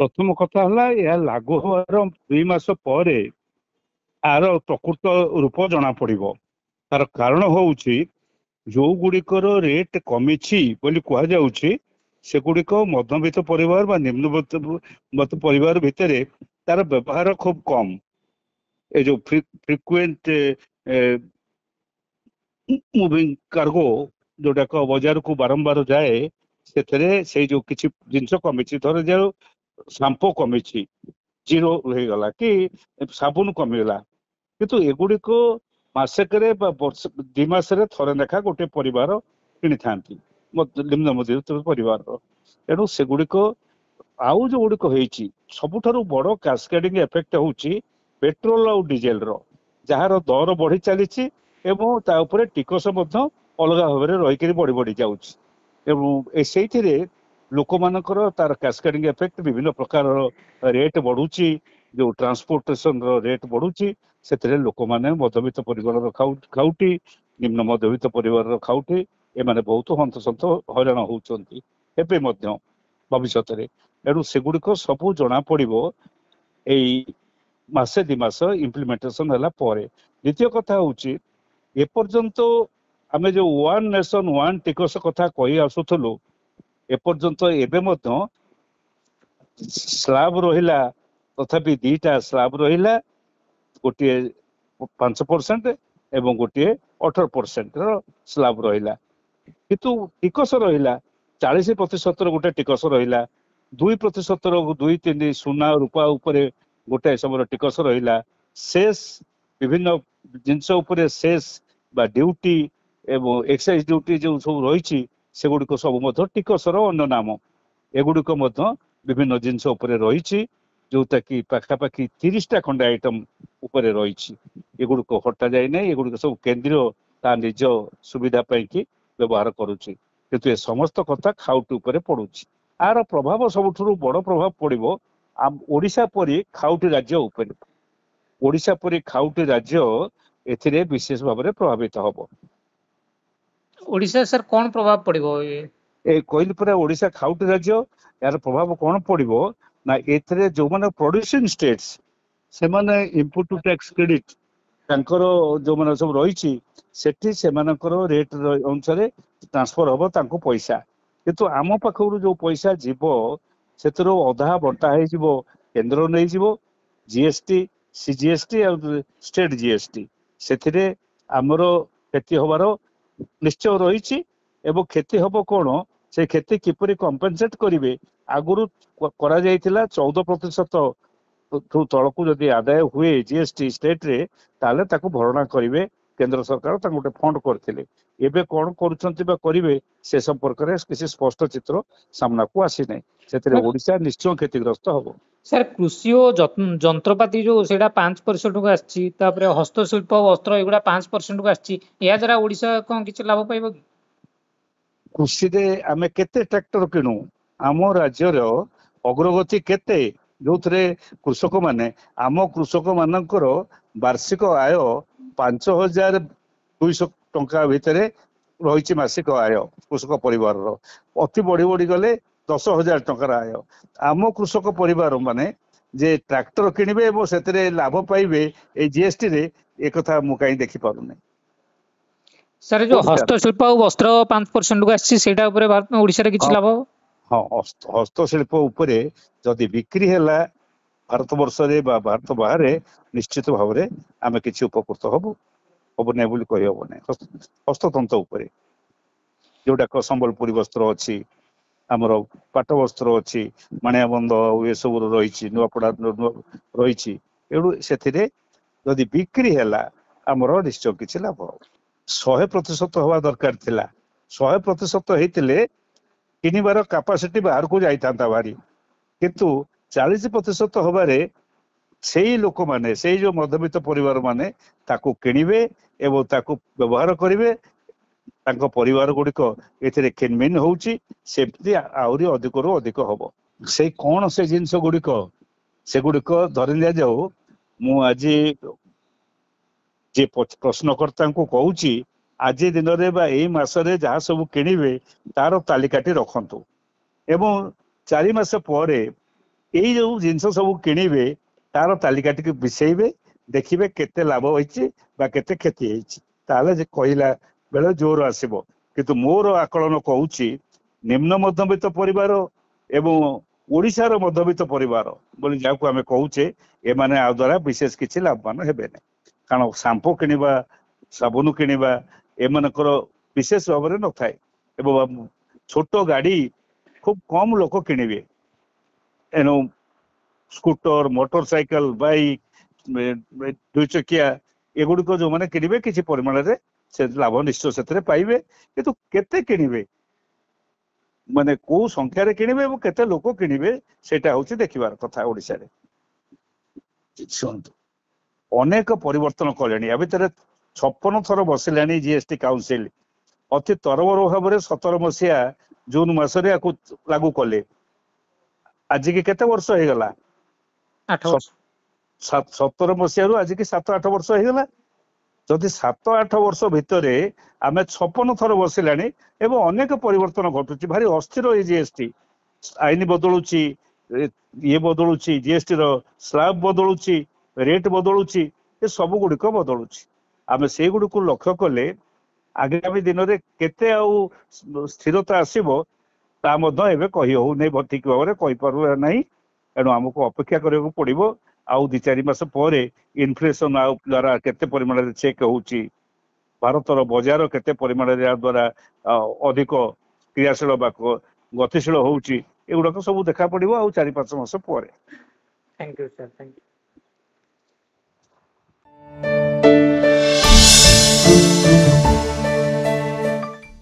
ପ୍ରଥମ କଥା ହେଲା ଏହା ଲାଗୁ ହେବାର 2 ମାସ ପରେ ଆର ପ୍ରକୃତ ରୂପ ଜଣା ପଡିବ। ତାର କାରଣ ହଉଛି ଯୋଉ ଗୁଡିକର ରେଟ୍ କମିଛି ବୋଲି କୁହାଯାଉଛି ସେଗୁଡିକ ମଧ୍ୟବିତ୍ତ ପରିବାର ବା ନିମ୍ନବିତ୍ତ ପରିବାର ଭିତରେ ତାର ବ୍ୟବହାର ଖୁବ କମ। ଏ ଯୋଉ ଫ୍ରିକ୍ୱେଣ୍ଟ ମୁଭିଂ କାର୍ଗୋ ଯୋଉଟାକ ବଜାରକୁ ବାରମ୍ବାର ଯାଏ, ସେଥିରେ ସେଇ ଯୋଉ କିଛି ଜିନିଷ କମିଛି। ଧର ଯାଉ ସାମ୍ପୋ କମିଛି, 0 ହେଇଗଲା, କି ସାବୁନ କମିଗଲା, କିନ୍ତୁ ଏଗୁଡିକ ମାସକରେ ବା 2 ମାସରେ ଥରେ ଲେଖା ଗୋଟେ ପରିବାର କିଣିଥାନ୍ତି, ନିମ୍ନ ମଧ୍ୟବିତ୍ତ ପରିବାରର। ତେଣୁ ସେଗୁଡିକ ଆଉ ଯୋଉଗୁଡିକ ହେଇଛି, ସବୁଠାରୁ ବଡ କାସ୍କେଡିଂ ଏଫେକ୍ଟ ହଉଛି ପେଟ୍ରୋଲ ଆଉ ଡିଜେଲର, ଯାହାର ଦର ବଢି ଚାଲିଛି ଏବଂ ତା ଉପରେ ଟିକସ ମଧ୍ୟ ଅଲଗା ଭାବରେ ରହିକରି ବଢି ବଢି ଯାଉଛି। ଏବଂ ସେଇଥିରେ ଲୋକମାନଙ୍କର ତାର କାସ୍କେଡିଂ ଏଫେକ୍ଟ ବିଭିନ୍ନ ପ୍ରକାରର ରେଟ୍ ବଢୁଛି। ଯୋଉ ଟ୍ରାନ୍ସପୋର୍ଟେସନର ରେଟ୍ ବଢୁଛି, ସେଥିରେ ଲୋକମାନେ ମଧ୍ୟବିତ୍ତ ପରିବାରର ଖାଉଟି, ନିମ୍ନ ମଧ୍ୟବିତ୍ତ ପରିବାରର ଖାଉଟି, ଏମାନେ ବହୁତ ହନ୍ତସନ୍ତ ହଇରାଣ ହଉଛନ୍ତି ଏବେ ମଧ୍ୟ ଭବିଷ୍ୟତରେ। ତେଣୁ ସେଗୁଡିକ ସବୁ ଜଣା ପଡିବ ଏଇ ମାସେ 2 ମାସ ଇମ୍ପ୍ଲିମେଣ୍ଟେସନ ହେଲା ପରେ। ଦ୍ୱିତୀୟ କଥା ହଉଛି, ଏପର୍ଯ୍ୟନ୍ତ ଆମେ ଯୋଉ 1 ନେସନ 1 ଟିକସ କଥା କହି ଆସୁଥିଲୁ, ଏପର୍ଯ୍ୟନ୍ତ ଏବେ ମଧ୍ୟ ସ୍ଲାବ ରହିଲା, ତଥାପି 2ଟା ସ୍ଲାବ ରହିଲା, ଗୋଟିଏ 5% ଏବଂ ଗୋଟିଏ 18% ର ସ୍ଲାବ ରହିଲା। କିନ୍ତୁ ଟିକସ ରହିଲା 40% ଗୋଟେ ଟିକସ ରହିଲା, 2% 2-3 ସୁନା ରୂପା ଉପରେ ଗୋଟେ ସମୟର ଟିକସ ରହିଲା, ସେସ୍ ବିଭିନ୍ନ ଜିନିଷ ଉପରେ ସେସ୍ ବା ଡ୍ୟୁଟି ଏବଂ ଏକ୍ସାଇଜ ଡ୍ୟୁଟି ଯୋଉ ସବୁ ରହିଛି, ସେଗୁଡିକ ସବୁ ମଧ୍ୟ ଟିକସର ଅନ୍ୟ ନାମ। ଏଗୁଡିକ ମଧ୍ୟ ବିଭିନ୍ନ ଜିନିଷ ଉପରେ ରହିଛି, ଯୋଉଟା କି ପାଖାପାଖି 30ଟା ଖଣ୍ଡେ ଆଇଟମ ଉପରେ ରହିଛି। ଏଗୁଡିକ ହଟା ଯାଇ ନାହିଁ, ଏଗୁଡିକ ସବୁ କେନ୍ଦ୍ରୀୟ ତା ନିଜ ସୁବିଧା ପାଇଁକି ବ୍ୟବହାର କରୁଛି। କିନ୍ତୁ ଏ ସମସ୍ତ କଥା ଖାଉଟି ଉପରେ ପଡୁଛି। ଆର ପ୍ରଭାବ ସବୁଠାରୁ ବଡ ପ୍ରଭାବ ପଡିବ ଓଡିଶା ପରି ଖାଉଟି ରାଜ୍ୟ ଉପରେ। ଓଡିଶା ପରି ଖାଉଟି ରାଜ୍ୟ ଏଥିରେ ବିଶେଷ ଭାବରେ ପ୍ରଭାବିତ ହବ। ଓଡିଶା ସାର୍ କଣ ପ୍ରଭାବ ପଡିବ? ଏ କହିଲି ପରା, ଓଡିଶା ଖାଉଟି ରାଜ୍ୟ, ଏହାର ପ୍ରଭାବ କଣ ପଡିବ ନା ଏଥିରେ ଯୋଉମାନେ ପ୍ରଡ୍ୟୁସିଂ ଷ୍ଟେଟ୍ସ, ସେମାନେ ଇନପୁଟ ଟୁ ଟ୍ୟାକ୍ସ କ୍ରେଡିଟ ତାଙ୍କର ଯୋଉମାନେ ସବୁ ରହିଛି, ସେଠି ସେମାନଙ୍କର ରେଟ୍ ଅନୁସାରେ ଟ୍ରାନ୍ସଫର ହବ ତାଙ୍କୁ ପଇସା। କିନ୍ତୁ ଆମ ପାଖରୁ ଯୋଉ ପଇସା ଯିବ, ସେଥିରୁ ଅଧା ବଣ୍ଟା ହେଇଯିବ, କେନ୍ଦ୍ର ନେଇଯିବ ଜିଏସଟି, ସିଜିଏସଟି ଆଉ ଷ୍ଟେଟ ଜିଏସଟି। ସେଥିରେ ଆମର କ୍ଷତି ହବାର ନିଶ୍ଚୟ ରହିଛି। ଏବଂ କ୍ଷତି ହବ କଣ, ସେ କ୍ଷତି କିପରି କମ୍ପେନସେଟ କରିବେ? ଆଗରୁ କରାଯାଇଥିଲା 14% ତଳକୁ ଯଦି ଆଦାୟ ହୁଏ ଜିଏସଟି ଷ୍ଟେଟରେ, ତାହେଲେ ତାକୁ ଭରଣା କରିବେ କେନ୍ଦ୍ର ସରକାର, ତାଙ୍କୁ ଗୋଟେ ଫଣ୍ଡ କରିଥିଲେ। ଏବେ କଣ କରୁଛନ୍ତି ବା କରିବେ, ସେ ସମ୍ପର୍କରେ କିଛି ସ୍ପଷ୍ଟ ଚିତ୍ର ସାମ୍ନାକୁ ଆସିନାହିଁ। ସେଥିରେ ଓଡିଶା ନିଶ୍ଚୟ କ୍ଷତିଗ୍ରସ୍ତ ହବ। ସାର୍ କୃଷି ଓ ଯନ୍ତ୍ରପାତି ଯୋଉ ସେଇଟା 5%କୁ ଆସିଛି, ତାପରେ ହସ୍ତଶିଳ୍ପ ବସ୍ତ୍ର ଏଗୁଡା 5%କୁ ଆସିଛି, ଏହା ଦ୍ୱାରା ଓଡିଶା କଣ କିଛି ଲାଭ ପାଇବ କି? କୃଷିରେ ଆମେ କେତେ ଟ୍ରାକ୍ଟର କିଣୁ? ଆମ ରାଜ୍ୟର ଅଗ୍ରଗତି କେତେ, ଯୋଉଥିରେ ଆମ କୃଷକ ମାନଙ୍କର ବାର୍ଷିକ ଆୟ 5,200 ଟଙ୍କା ଭିତରେ ରହିଛି ମାସିକ ଆୟ କୃଷକ ପରିବାରର। ଅତି ବଢି ବଢି ଗଲେ 10,000 ଟଙ୍କାର ଆୟ। ଆମ କୃଷକ ପରିବାର ମାନେ ଯେ ଟ୍ରାକ୍ଟର କିଣିବେ ଏବଂ ସେଥିରେ ଲାଭ ପାଇବେ ଏଇ ଜିଏସଟି ରେ, ଏକଥା ମୁଁ କାହିଁ ଦେଖିପାରୁନି। ସାର୍ ଯୋଉ ହସ୍ତଶିଳ୍ପ ଆଉ ବସ୍ତ୍ର 5%କୁ ଆସିଛି, ସେଇଟା ଉପରେ ଓଡିଶାରେ କିଛି ଲାଭ? ହଁ, ହସ୍ତଶିଳ୍ପ ଉପରେ ଯଦି ବିକ୍ରି ହେଲା ଭାରତ ବର୍ଷରେ ବା ଭାରତ ବାହାରେ, ନିଶ୍ଚିତ ଭାବରେ ଆମେ କିଛି ଉପକୃତ ହବ ନାହିଁ ବୋଲି କହିହବ ନାହିଁ। ହସ୍ତତନ୍ତ ଉପରେ ଯୋଉଟାକ ସମ୍ବଲପୁରୀ ବସ୍ତ୍ର ଅଛି, ଆମର ପାଟ ବସ୍ତ୍ର ଅଛି, ମାଣିଆବନ୍ଧ ଏସବୁ ରହିଛି, ନୂଆପଡା ରହିଛି, ଏଣୁ ସେଥିରେ ଯଦି ବିକ୍ରି ହେଲା ଆମର ନିଶ୍ଚୟ କିଛି ଲାଭ ହବ। 100% ହବା ଦରକାର ଥିଲା। 100% ହେଇଥିଲେ କିଣିବାର କାପାସିଟି ବାହାରକୁ ଯାଇଥାନ୍ତା ଭାରି, କିନ୍ତୁ 40% ହବାରେ ସେଇ ଲୋକମାନେ, ସେଇ ଯୋଉ ମଧ୍ୟବିତ୍ତ ପରିବାର ମାନେ ତାକୁ କିଣିବେ ଏବଂ ତାକୁ ବ୍ୟବହାର କରିବେ, ତାଙ୍କ ପରିବାର ଗୁଡିକ ଏଥିରେ ଖିନମିନ ହଉଛି, ସେମିତି ଆହୁରି ଅଧିକରୁ ଅଧିକ ହବ। ସେଇ କଣ ସେ ଜିନିଷ ଗୁଡିକ, ସେଗୁଡିକ ଧରି ନିଆଯାଉ, ମୁଁ ଆଜି ଯେ ପ୍ରଶ୍ନକର୍ତ୍ତାଙ୍କୁ କହୁଛି, ଆଜି ଦିନରେ ବା ଏଇ ମାସରେ ଯାହା ସବୁ କିଣିବେ ତାର ତାଲିକାଟି ରଖନ୍ତୁ ଏବଂ 4 ମାସ ପରେ ଏଇ ଯୋଉ ଜିନିଷ ସବୁ କିଣିବେ ତାର ତାଲିକା ଟିକେ ମିଶେଇବେ, ଦେଖିବେ କେତେ ଲାଭ ହେଇଛି ବା କେତେ କ୍ଷତି ହେଇଛି, ତାହେଲେ ଯେ କହିଲା ବେଳେ ଜୋର ଆସିବ। କିନ୍ତୁ ମୋର ଆକଳନ କହୁଛି ନିମ୍ନ ମଧ୍ୟବିତ୍ତ ପରିବାର ଏବଂ ଓଡିଶାର ମଧ୍ୟବିତ୍ତ ପରିବାର ବୋଲି ଯାହାକୁ ଆମେ କହୁଛେ, ଏମାନେ ଆଉ ଦ୍ୱାରା ବିଶେଷ କିଛି ଲାଭବାନ ହେବେ ନାହିଁ। କାରଣ ସାମ୍ପୁ କିଣିବା, ସାବୁନ କିଣିବା ଏମାନଙ୍କର ବିଶେଷ ଭାବରେ ନଥାଏ ଏବଂ ଛୋଟ ଗାଡି খুব কম লোক কিଣିବେ। ଏଣୁ ସ୍କୁଟର, ମୋଟର ସାଇକେଲ, ବାଇକ୍, ଦୁଇ ଚକିଆ ଏଗୁଡିକ ଯୋଉମାନେ କିଣିବେ କିଛି ପରିମାଣରେ ସେ ଲାଭ ନିଶ୍ଚୟ ସେଥିରେ ପାଇବେ। କିନ୍ତୁ କେତେ କିଣିବେ, ମାନେ କୋଉ ସଂଖ୍ୟାରେ କିଣିବେ ଏବଂ କେତେ ଲୋକ କିଣିବେ ସେଇଟା ହଉଛି ଦେଖିବାର କଥା। ଓଡିଶାରେ ଶୁଣନ୍ତୁ ଅନେକ ପରିବର୍ତ୍ତନ କଲେଣି। ଆ ଭିତରେ 56 ଥର ବସିଲାଣି ଜିଏସଟି କାଉନସିଲ। ଅତି ତରବର ଭାବରେ 17 ମସିହା ଜୁନ ମାସରେ ଆକୁ ଲାଗୁ କଲେ। ଆଜିକି କେତେ ବର୍ଷ ହେଇଗଲା? 8 ବର୍ଷ। 17 ମସିହାରୁ ଆଜିକି 7-8 ବର୍ଷ ହେଇଗଲା। ଯଦି 7-8 ବର୍ଷ ଭିତରେ ଆମେ 56 ଥର ବସିଲାଣି ଏବଂ ଅନେକ ପରିବର୍ତ୍ତନ ଘଟୁଛି। ଭାରି ଅସ୍ଥିର ଏଇ ଜିଏସଟି। ଆଇନ ବଦଳୁଛି, ଇଏ ବଦଳୁଛି, ଜିଏସଟି ର ସ୍ଲାବ ବଦଳୁଛି, ରେଟ୍ ବଦଳୁଛି, ଏ ସବୁ ଗୁଡିକ ବଦଳୁଛି। ଆମେ ସେଇଗୁଡିକୁ ଲକ୍ଷ୍ୟ କଲେ ଆଗାମୀ ଦିନରେ କେତେ ଆଉ ସ୍ଥିରତା ଆସିବ ତା ମଧ୍ୟ ଏବେ କହି ହଉନାହିଁ, ଠିକ ଭାବରେ କହିପାରୁ ନାହିଁ। ଏଣୁ ଆମକୁ ଅପେକ୍ଷା କରିବାକୁ ପଡିବ। ଆଉ 2-4 ମାସ ପରେ ଇନଫ୍ଲେସନ ଆଉ ଦ୍ୱାରା କେତେ ପରିମାଣରେ ଚେକ୍ ହଉଛି, ଭାରତର ବଜାର କେତେ ପରିମାଣରେ ଏହା ଦ୍ୱାରା ଅଧିକ କ୍ରିୟାଶୀଳ ବା ଗତିଶୀଳ ହଉଛି, ଏଗୁଡାକ ସବୁ ଦେଖା ପଡିବ ଆଉ 4-5 ମାସ ପରେ। Thank you sir, thank you.